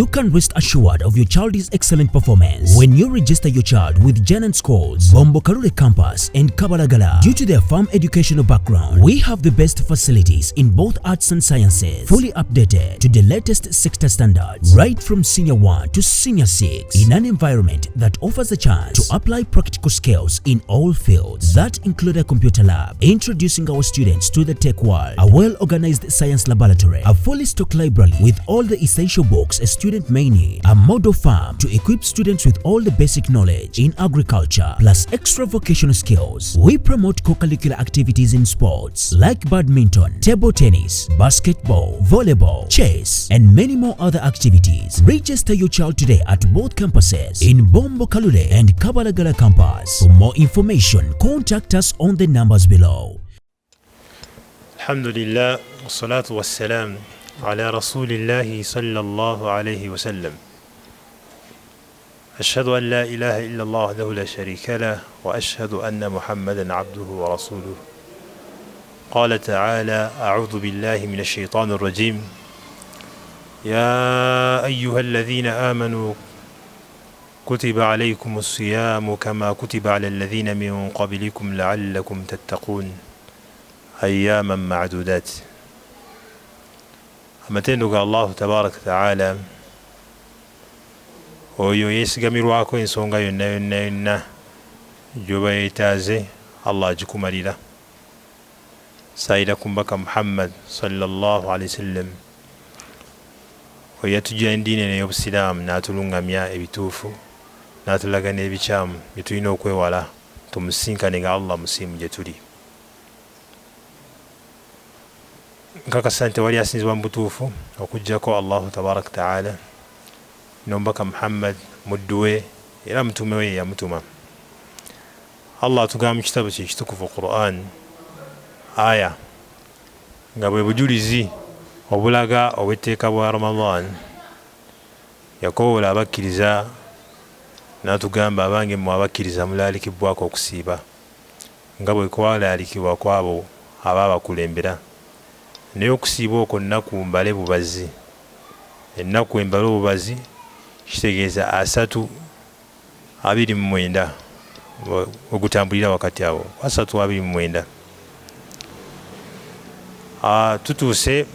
You can rest assured of your child's excellent performance when you register your child with Janan Schools, Bombo Kalule Campus and Kabalagala. Due to their firm educational background, we have the best facilities in both arts and sciences, fully updated to the latest sector standards, right from Senior 1 to Senior 6, in an environment that offers a chance to apply practical skills in all fields. That include a computer lab, introducing our students to the tech world, a well-organized science laboratory, a fully stocked library with all the essential books a student may need, a model farm to equip students with all the basic knowledge in agriculture, plus extra vocational skills. We promote co-curricular activities in sports like badminton, table tennis, basketball, volleyball, chess, and many more other activities. Register your child today at both campuses in Bombo Kalule and Kabalagala campus. For more information, contact us on the numbers below. Alhamdulillah, wassalatu wassalam ala rasulillahi sallallahu alayhi wa sallam. Ashhadu an la ilaha illa Allah wahdahu la sharika lah wa ashhadu anna Muhammadan abduhu wa rasuluh. Qala ta'ala, a'udhu billahi minash shaitanir rajim. Ya ayyuhalladhina amanu kutiba alaykumus siyamu kama kutiba alal ladhina min qablikum la'allakum tattaqun. Ayyaman ma'dudat. Amatendo ga Allah tabaraka ta'ala oyo yesigamirwako ensonga yonna yonna gyoba yeetaaze Allah agikumalira. Sayida kumbaka Muhammad sallallahu alayhi wasallam oyo yatujja endiini ey'obusiraamu n'atulungamya ebituufu n'atulaga n'ebikyamu bye tulina okwewala tumusinkane nga Allah musiimu gye tuli. Nkakasa nti wali asinzibwa mu butuufu okuggyako Allahu tabaraka ta'ala n'omubaka Muhammad muddu we era mutume we yamutuma. Allah atugamba mu kitabo kye ekitukuvu Qur'an aya nga bwe bujulizi obulaga obw'etteeka bwa Ramadan. Yakoola abakkiriza n'atugamba abange mmwe abakkiriza mulaalikibwako okusiiba nga bwe kwalaalikibwa kwabo abaabakulembera. Naye okusiiba okwo nnaku mbale bubazi. Ennaku embale obubazi kitegeeza 3:29 ogutambulira wakati awo 3:29. Tutuuse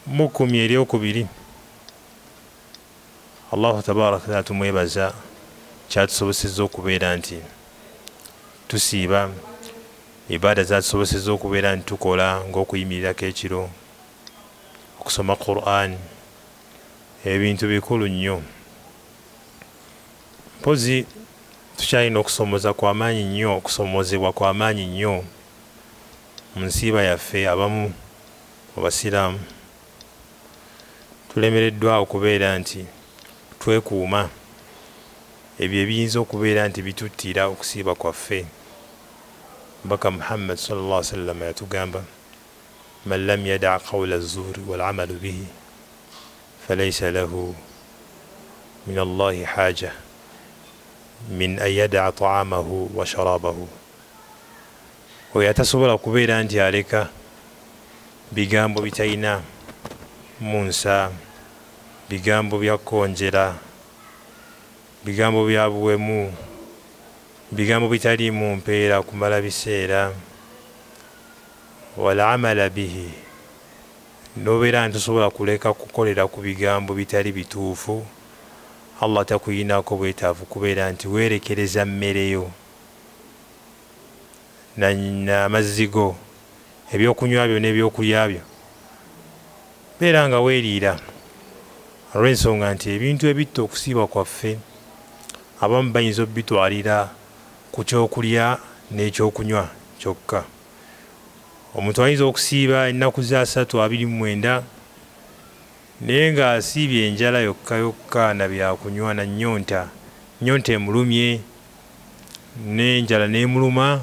mu 12. Allahu tabaraka ta'ala tumwebaza kyatusobosezza okubeera nti tusiiba, ibada zatusobosezza okubeera nti tukola ng'okuyimirirako ekiro, okusoma Qur'an, ebintu bikulu nnyo. Mpozi tukyalina okusomozebwa kwa maanyi nnyo mu nsiiba yaffe. Abamu mu basiraamu tulemereddwa okubeera nti twekuuma ebyo ebiyinza okubeera nti bituttira okusiiba kwaffe. Mbaka Muhammad sallallahu alaihi wasallam yatugamba, man lam yada' qawla az-zuri wal 'amalu bihi falaysa lahu min Allahi haja min an yada'a ta'amahu wa sharabahu. Oyo atasobola kubeera nti aleka bigambo bitalina munsa, bigambo bya konjera, bigambo bya buwemu, bigambo bitali mu mpeera kumala biseera, wal amala bihi, nobeera nti tosobola kuleka kukolera ku bigambo bitali bituufu, Allah takuyinako bwetaavu kubeera nti weerekereza mmereyo n'amazzigo, ebyokunywa byo n'ebyokulya byo beera nga weeriira. Olw'ensonga nti ebintu ebitta okusiiba kwaffe abamu bayinza obitwalira ku kyokulya n'ekyokunywa kyokka. Omuntu ayinza okusiiba ennaku za 3:29 naye ng'asiibye enjala yokka na byakunywa na nnyonta emulumye n'enjala n'emuluma